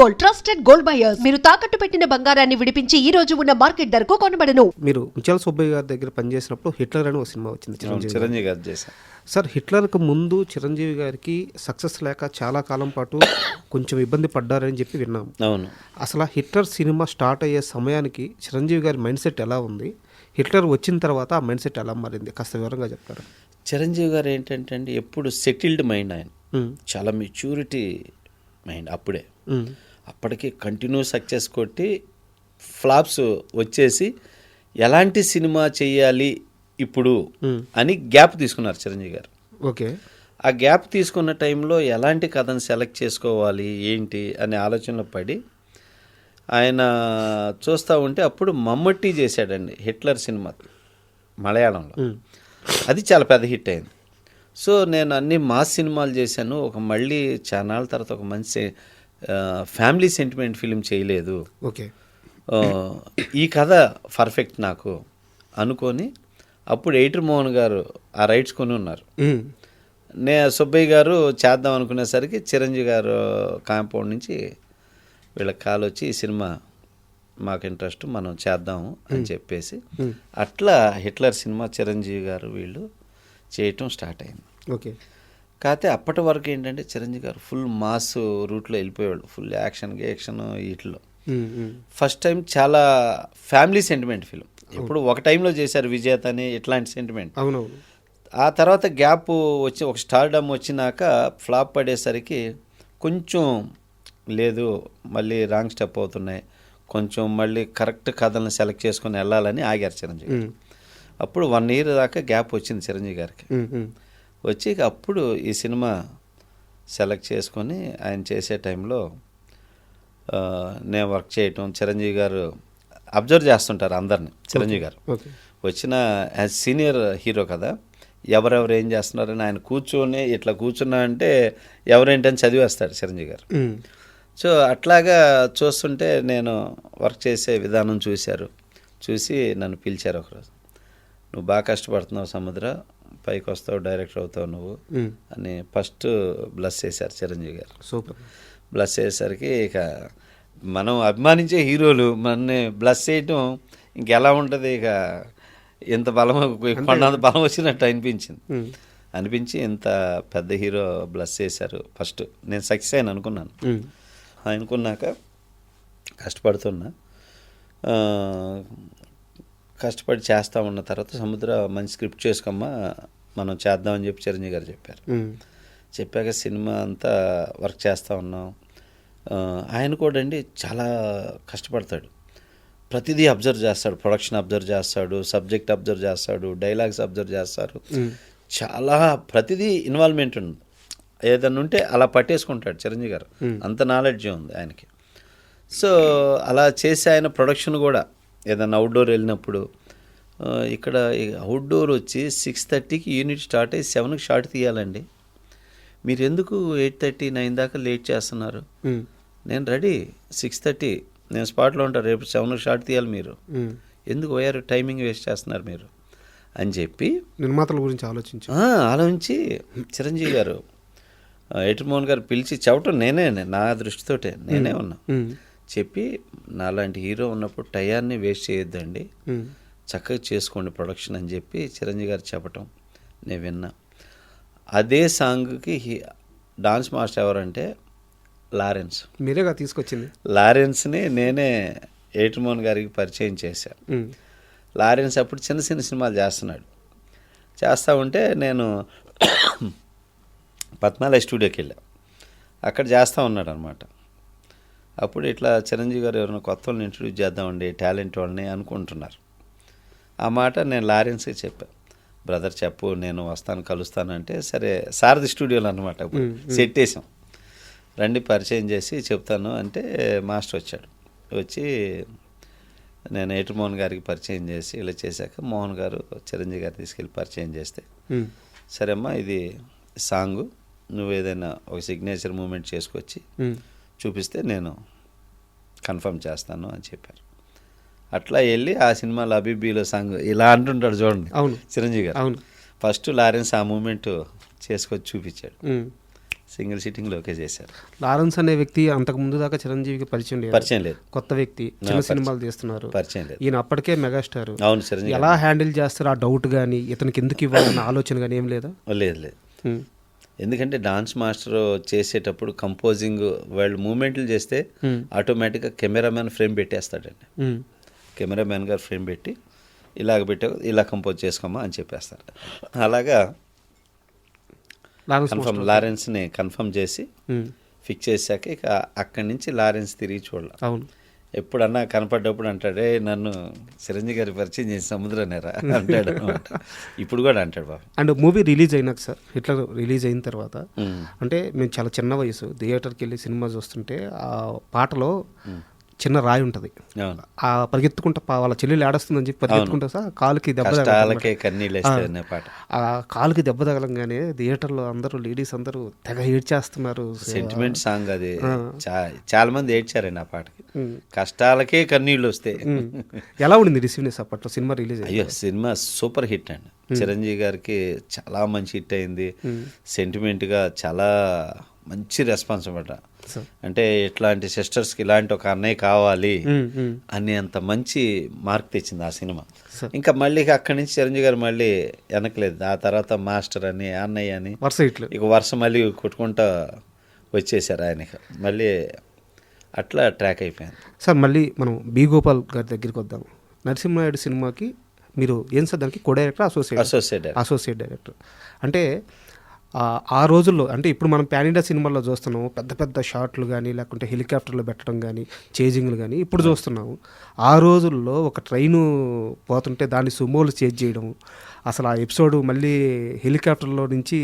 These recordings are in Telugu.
Gold, trusted gold buyers. మీరు తాకట్టు పెట్టిన బంగారాన్ని విడిపించి ఈ రోజు ఉన్న మార్కెట్ ధరకు కొనబడను. మీరు ముత్యాల సుబ్బయ్య గారి దగ్గర పనిచేసినప్పుడు హిట్లర్ అని ఒక సినిమా వచ్చింది, చిరంజీవి గారు చేశారు సార్. హిట్లర్కు ముందు చిరంజీవి గారికి సక్సెస్ లేక చాలా కాలం పాటు కొంచెం ఇబ్బంది పడ్డారని చెప్పి విన్నాము. అవును. అసలు హిట్లర్ సినిమా స్టార్ట్ అయ్యే సమయానికి చిరంజీవి గారి మైండ్ సెట్ ఎలా ఉంది, హిట్లర్ వచ్చిన తర్వాత ఆ మైండ్ సెట్ ఎలా మారింది, కాస్త వివరంగా చెప్తారా? చిరంజీవి గారు ఏంటంటే అండి, ఎప్పుడు సెటిల్డ్ మైండ్ ఆయన, చాలా మెచ్యూరిటీ మైండ్. అప్పటికి కంటిన్యూ సక్సెస్ కొట్టి ఫ్లాప్స్ వచ్చేసి ఎలాంటి సినిమా చేయాలి ఇప్పుడు అని గ్యాప్ తీసుకున్నారు చిరంజీవి గారు. ఓకే. ఆ గ్యాప్ తీసుకున్న టైంలో ఎలాంటి కథను సెలెక్ట్ చేసుకోవాలి ఏంటి అనే ఆలోచనలో పడి ఆయన చూస్తూ ఉంటే అప్పుడు మమ్మట్టి చేశాడండి హిట్లర్ సినిమా మలయాళంలో. అది చాలా పెద్ద హిట్ అయింది. సో నేను అన్ని మాస్ సినిమాలు చేశాను, మళ్ళీ చాలా తర్వాత ఒక మంచి ఫ్యామిలీ సెంటిమెంట్ ఫిలిం చేయలేదు, ఓకే, ఈ కథ పర్ఫెక్ట్ నాకు అనుకొని అప్పుడు ఎయిటర్ మోహన్ గారు ఆ రైట్స్ కొని ఉన్నారు. సుబ్బయ్య గారు చేద్దాం అనుకునేసరికి చిరంజీవి గారు కాంపౌండ్ నుంచి వీళ్ళకి కాల్ వచ్చి ఈ సినిమా మాకు ఇంట్రెస్ట్, మనం చేద్దాము అని చెప్పేసి అట్లా హిట్లర్ సినిమా చిరంజీవి గారు వీళ్ళు చేయటం స్టార్ట్ అయింది. ఓకే. కాకపోతే అప్పటి వరకు ఏంటంటే చిరంజీవి గారు ఫుల్ మాస్ రూట్లో వెళ్ళిపోయేవాళ్ళు, ఫుల్ యాక్షన్ వీటిలో. ఫస్ట్ టైం చాలా ఫ్యామిలీ సెంటిమెంట్ ఫిలిం. ఇప్పుడు ఒక టైంలో చేశారు విజేత అని, ఇట్లాంటి సెంటిమెంట్. అవునవును. ఆ తర్వాత గ్యాప్ వచ్చి ఒక స్టార్డమ్ వచ్చినాక ఫ్లాప్ పడేసరికి కొంచెం లేదు, మళ్ళీ రాంగ్ స్టెప్ అవుతున్నాయి, కొంచెం మళ్ళీ కరెక్ట్ కథలను సెలెక్ట్ చేసుకొని వెళ్ళాలని ఆగారు చిరంజీవి. అప్పుడు 1 year దాకా గ్యాప్ వచ్చింది చిరంజీవి గారికి. వచ్చి అప్పుడు ఈ సినిమా సెలెక్ట్ చేసుకొని ఆయన చేసే టైంలో నేను వర్క్ చేయటం, చిరంజీవి గారు అబ్జర్వ్ చేస్తుంటారు అందరిని. చిరంజీవి గారు వచ్చిన యాజ్ సీనియర్ హీరో కదా, ఎవరెవరు ఏం చేస్తున్నారని ఆయన కూర్చొని ఇట్లా కూర్చున్నా అంటే ఎవరేంటని చదివేస్తాడు చిరంజీవి గారు. సో అట్లాగా చూస్తుంటే నేను వర్క్ చేసే విధానం చూసి నన్ను పిలిచారు ఒకరోజు. నువ్వు బాగా కష్టపడుతున్నావు సముద్ర, పైకి వస్తావు, డైరెక్టర్ అవుతావు నువ్వు అని ఫస్ట్ బ్లెస్ చేశారు చిరంజీవి గారు. సూపర్. బ్లెస్ చేసేసరికి ఇక మనం అభిమానించే హీరోలు మనని బ్లెస్ చేయటం ఇంకెలా ఉంటుంది, ఇక ఇంత బలం కొండంత బలం వచ్చినట్టు అనిపించి ఇంత పెద్ద హీరో బ్లెస్ చేశారు. ఫస్ట్ నేను సక్సెస్ అయిన అనుకున్నాను. అనుకున్నాక కష్టపడి చేస్తూ ఉన్న తర్వాత సముద్ర మంచి స్క్రిప్ట్ చేసుకోమ్మా మనం చేద్దామని చెప్పి చిరంజీవి గారు చెప్పారు. చెప్పాక సినిమా అంతా వర్క్ చేస్తూ ఉన్నాం. ఆయన కూడా అండి చాలా కష్టపడతాడు, ప్రతిదీ అబ్జర్వ్ చేస్తాడు, ప్రొడక్షన్ అబ్జర్వ్ చేస్తాడు, సబ్జెక్ట్ అబ్జర్వ్ చేస్తాడు, డైలాగ్స్ అబ్జర్వ్ చేస్తారు, చాలా ప్రతిదీ ఇన్వాల్వ్మెంట్ ఉంది. ఏదన్నా ఉంటే అలా పట్టేసుకుంటాడు చిరంజీవి గారు, అంత నాలెడ్జ్ ఉంది ఆయనకి. సో అలా చేసి ఆయన ప్రొడక్షన్ కూడా ఏదన్నా అవుట్డోర్ వెళ్ళినప్పుడు, ఇక్కడ అవుట్డోర్ వచ్చి 6:30కి యూనిట్ స్టార్ట్ అయ్యి 7కి షార్ట్ తీయాలండి, మీరు ఎందుకు 8:30, 9 దాకా లేట్ చేస్తున్నారు? నేను రెడీ 6:30 నేను స్పాట్లో ఉంటాను, రేపు 7కి షార్ట్ తీయాలి, మీరు ఎందుకు పోయారు, టైమింగ్ వేస్ట్ చేస్తున్నారు మీరు అని చెప్పి నిర్మాతల గురించి ఆలోచించి చిరంజీవి గారు ఎయిటర్ మోహన్ గారు పిలిచి చెప్పటం నేనే, నా దృష్టితోటే నేనే ఉన్నా. చెప్పి నాలాంటి హీరో ఉన్నప్పుడు టయాన్ని వేస్ట్ చేయొద్దండి, చక్కగా చేసుకోండి ప్రొడక్షన్ అని చెప్పి చిరంజీవి గారు చెప్పటం నేను విన్నా. అదే సాంగ్కి డాన్స్ మాస్టర్ ఎవరంటే లారెన్స్. మీరేగా తీసుకొచ్చింది? లారెన్స్ని నేనే ఎయిటర్ మోహన్ గారికి పరిచయం చేశాను. లారెన్స్ అప్పుడు చిన్న సినిమాలు చేస్తూ ఉంటే నేను పద్మాలయ స్టూడియోకి వెళ్ళా, అక్కడ చేస్తూ ఉన్నాడు అనమాట. అప్పుడు ఇట్లా చిరంజీవి గారు ఎవరైనా కొత్త వాళ్ళని ఇంట్రడ్యూస్ చేద్దామండి, టాలెంట్ వాళ్ళని అనుకుంటున్నారు. ఆ మాట నేను లారెన్స్కి చెప్పాను, బ్రదర్ చెప్పు, నేను వస్తాను కలుస్తానంటే సరే సారథి స్టూడియోలో అనమాట. అప్పుడు సెట్ వేసాం, రండి పరిచయం చేసి చెప్తాను అంటే మాస్టర్ వచ్చాడు. వచ్చి నేను ఎయిటర్ మోహన్ గారికి పరిచయం చేసి ఇలా చేశాక మోహన్ గారు చిరంజీవి గారు తీసుకెళ్ళి పరిచయం చేస్తే, సరే అమ్మా ఇది సాంగు, నువ్వు ఏదైనా ఒక సిగ్నేచర్ మూమెంట్ చేసుకొచ్చి చూపిస్తే నేను కన్ఫర్మ్ చేస్తాను అని చెప్పారు. అట్లా వెళ్ళి ఆ సినిమాలో అబీబీలో సాంగ్ ఇలా అంటుంటాడు చూడండి చిరంజీవి గారు. ఫస్ట్ లారెన్స్ ఆ మూమెంట్ చేసుకొచ్చి చూపించాడు. సింగిల్ సిట్టింగ్లో ఓకే చేశారు. లారెన్స్ అనే వ్యక్తి అంతకు ముందు దాకా చిరంజీవికి పరిచయం లేదు, పరిచయం లేదు, కొత్త వ్యక్తి, చిన్న సినిమాలు తీస్తున్నారు, పరిచయం లేదు. ఈయన అప్పటికే మెగాస్టార్. అవును, చిరంజీవి ఎలా హ్యాండిల్ చేస్తారు ఆ డౌట్ కానీ, ఇతనికి ఎందుకు ఇవ్వాలన్న ఆలోచన కానీ ఏం లేదా? లేదు లేదు. ఎందుకంటే డాన్స్ మాస్టర్ చేసేటప్పుడు కంపోజింగ్ వాళ్ళు మూమెంట్లు చేస్తే ఆటోమేటిక్గా కెమెరామ్యాన్ ఫ్రేమ్ పెట్టేస్తాడండి. కెమెరామ్యాన్ గారు ఫ్రేమ్ పెట్టి ఇలాగ పెట్టా, ఇలా కంపోజ్ చేసుకోమా అని చెప్పేస్తారు. అలాగా లారెన్స్ని కన్ఫర్మ్ చేసి ఫిక్స్ చేశాక ఇక అక్కడి నుంచి లారెన్స్ తిరిగి చూడాలి. అవును, ఎప్పుడన్నా కనపడ్డప్పుడు అంటాడే నన్ను చిరంజీవి గారి పరిచయం చేసి సముద్రనేరా అంటాడు అనమాట. ఇప్పుడు కూడా అంటాడు బాబు. అండ్ మూవీ రిలీజ్ అయినాక సార్, హిట్లర్ రిలీజ్ అయిన తర్వాత అంటే మేము చాలా చిన్న వయసు థియేటర్కి వెళ్ళి సినిమా చూస్తుంటే ఆ పాటలో చిన్న రాయి ఉంటుంది, ఆ పరిగెత్తుకుంటా వాళ్ళ చెల్లెలు ఆడస్తుందని చెప్పి పరిగెత్తుకుంటా సార్ కాలుకి దెబ్బ తగలగానే, ఆ కాలుకి దెబ్బ తగలంగానే థియేటర్లో అందరూ లేడీస్ అందరూ తెగ ఏడ్చేస్తున్నారు. సెంటిమెంట్ సాంగ్ అది, చాలా మంది ఏడ్చారండి ఆ పాటకి. కష్టాలకే కన్నీళ్ళు వస్తాయి. ఎలా ఉండింది రిసీవ్నెస్ అప్పట్లో సినిమా రిలీజ్? అయ్యో, సినిమా సూపర్ హిట్ అండి. చిరంజీవి గారికి చాలా మంచి హిట్ అయింది. సెంటిమెంట్గా చాలా మంచి రెస్పాన్స్ అన్నమాట. అంటే ఇట్లాంటి సిస్టర్స్కి ఇలాంటి ఒక అన్నయ్య కావాలి అని అంత మంచి మార్క్ తెచ్చింది ఆ సినిమా. ఇంకా మళ్ళీ అక్కడి నుంచి చిరంజీవి గారు మళ్ళీ వెనకలేదు. ఆ తర్వాత మాస్టర్ అని, అన్నయ్య అని ఇక వరుస మళ్ళీ కొట్టుకుంటా వచ్చేసారు ఆయనకి. మళ్ళీ అట్లా ట్రాక్ అయిపోయింది సార్. మళ్ళీ మనం బి గోపాల్ గారి దగ్గరికి వద్దాము. నరసింహానాయుడు సినిమాకి మీరు ఏం సార్ దానికి కో డైరెక్టర్, అసోసియేట్ డైరెక్టర్. అంటే ఆ రోజుల్లో అంటే ఇప్పుడు మనం పాన్ ఇండియా సినిమాల్లో చూస్తున్నాము పెద్ద పెద్ద షాట్లు కానీ, లేకుంటే హెలికాప్టర్లు పెట్టడం కానీ, చేజింగ్లు కానీ ఇప్పుడు చూస్తున్నాము. ఆ రోజుల్లో ఒక ట్రైను పోతుంటే దాన్ని సుమోలు చేజ్ చేయడం, అసలు ఆ ఎపిసోడ్ మళ్ళీ హెలికాప్టర్లో నుంచి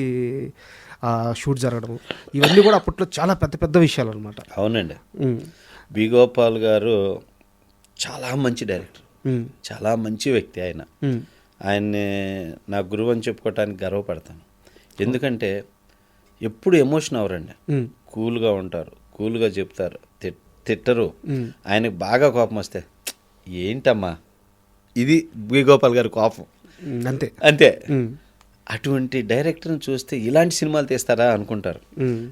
షూట్ జరగడం, ఇవన్నీ కూడా అప్పట్లో చాలా పెద్ద పెద్ద విషయాలు అనమాట. అవునండి. బి గోపాల్ గారు చాలా మంచి డైరెక్టర్, చాలా మంచి వ్యక్తి. ఆయన్ని నా గురువు అని చెప్పుకోవటానికి గర్వపడతాను. ఎందుకంటే ఎప్పుడు ఎమోషన్ అవరండి, కూల్గా ఉంటారు, కూల్గా చెప్తారు, తిట్టరు. ఆయనకు బాగా కోపం వస్తే ఏంటమ్మా ఇది బి గోపాల్ గారి కోపం, అంతే అంతే. అటువంటి డైరెక్టర్ని చూస్తే ఇలాంటి సినిమాలు తీస్తారా అనుకుంటారు.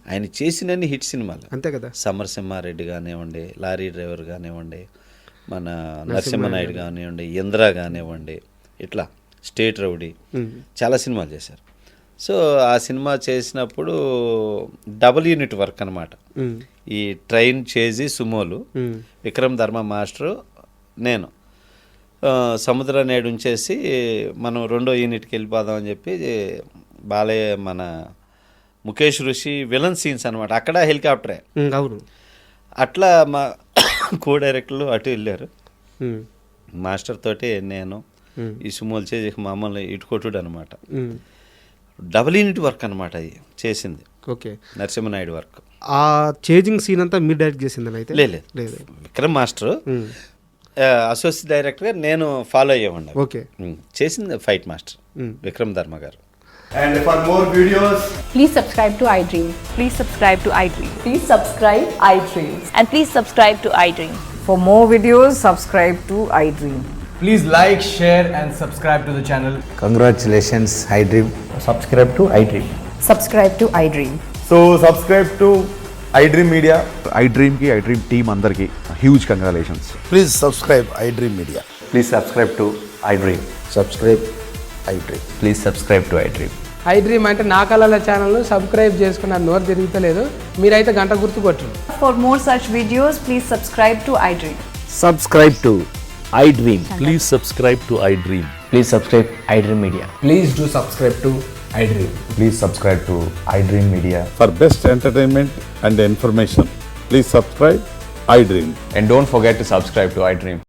ఆయన చేసినన్ని హిట్ సినిమాలు అంతే కదా. సమరసింహారెడ్డి కానివ్వండి, లారీ డ్రైవర్ కానివ్వండి, మన నరసింహనాయుడు కానివ్వండి, ఇంద్ర కానివ్వండి, ఇట్లా స్టేట్ రౌడీ, చాలా సినిమాలు చేశారు. సో ఆ సినిమా చేసినప్పుడు డబుల్ యూనిట్ వర్క్ అనమాట. ఈ ట్రైన్ చేసి సుమోలు, విక్రమ్ ధర్మ మాస్టరు, నేను సముద్ర నేడు ఉంచేసి మనం రెండో యూనిట్కి వెళ్ళిపోదాం అని చెప్పి బాలయ్య మన ముఖేష్ ఋషి విలన్ సీన్స్ అనమాట. అక్కడ హెలికాప్టరే. అవును. అట్లా మా కో డైరెక్టర్లు అటు వెళ్ళారు. మాస్టర్ తోటి నేను ఈ సుమోలు చేసి మామూలు ఇటుకొట్టుడు అనమాట. డబుల్ యూనిట్ వర్క్ అనమాట అది చేసింది. ఓకే. నరసింహనాయుడు వర్క్. ఆ చేజింగ్ సీన్ అంతా మీరు డైరెక్ట్ చేసిందని అయితే? లేదు, విక్రమ్ మాస్టర్ అసోసియేట్ డైరెక్టర్గా నేను ఫాలో అయ్యేవాడిని. ఓకే. చేసింది ఫైట్ మాస్టర్ విక్రమ్ ధర్మ గారు. And for more videos, please subscribe to iDream. Please subscribe to iDream. Please subscribe iDream. And please subscribe to iDream. For more videos, subscribe to iDream. please like, share and subscribe to the channel. Congratulations, iDream. Subscribe to iDream. Subscribe to iDream. So subscribe to iDream Media. iDream team andarki huge congratulations. Please subscribe iDream Media. Please subscribe to iDream. Subscribe iDream. Please subscribe to iDream. iDream అంటే నా కళల ఛానల్ను సబ్స్క్రైబ్ చేసుకున్న నోరు తిరుగుతలేదు, మీరైతే గంట గుర్తు కొట్టండి. For more such videos, please subscribe to iDream. Subscribe to iDream. Please subscribe to iDream. Please subscribe iDream Media. Please do subscribe to iDream. Please subscribe to iDream Media. For best entertainment and information, please subscribe iDream. And don't forget to subscribe to iDream.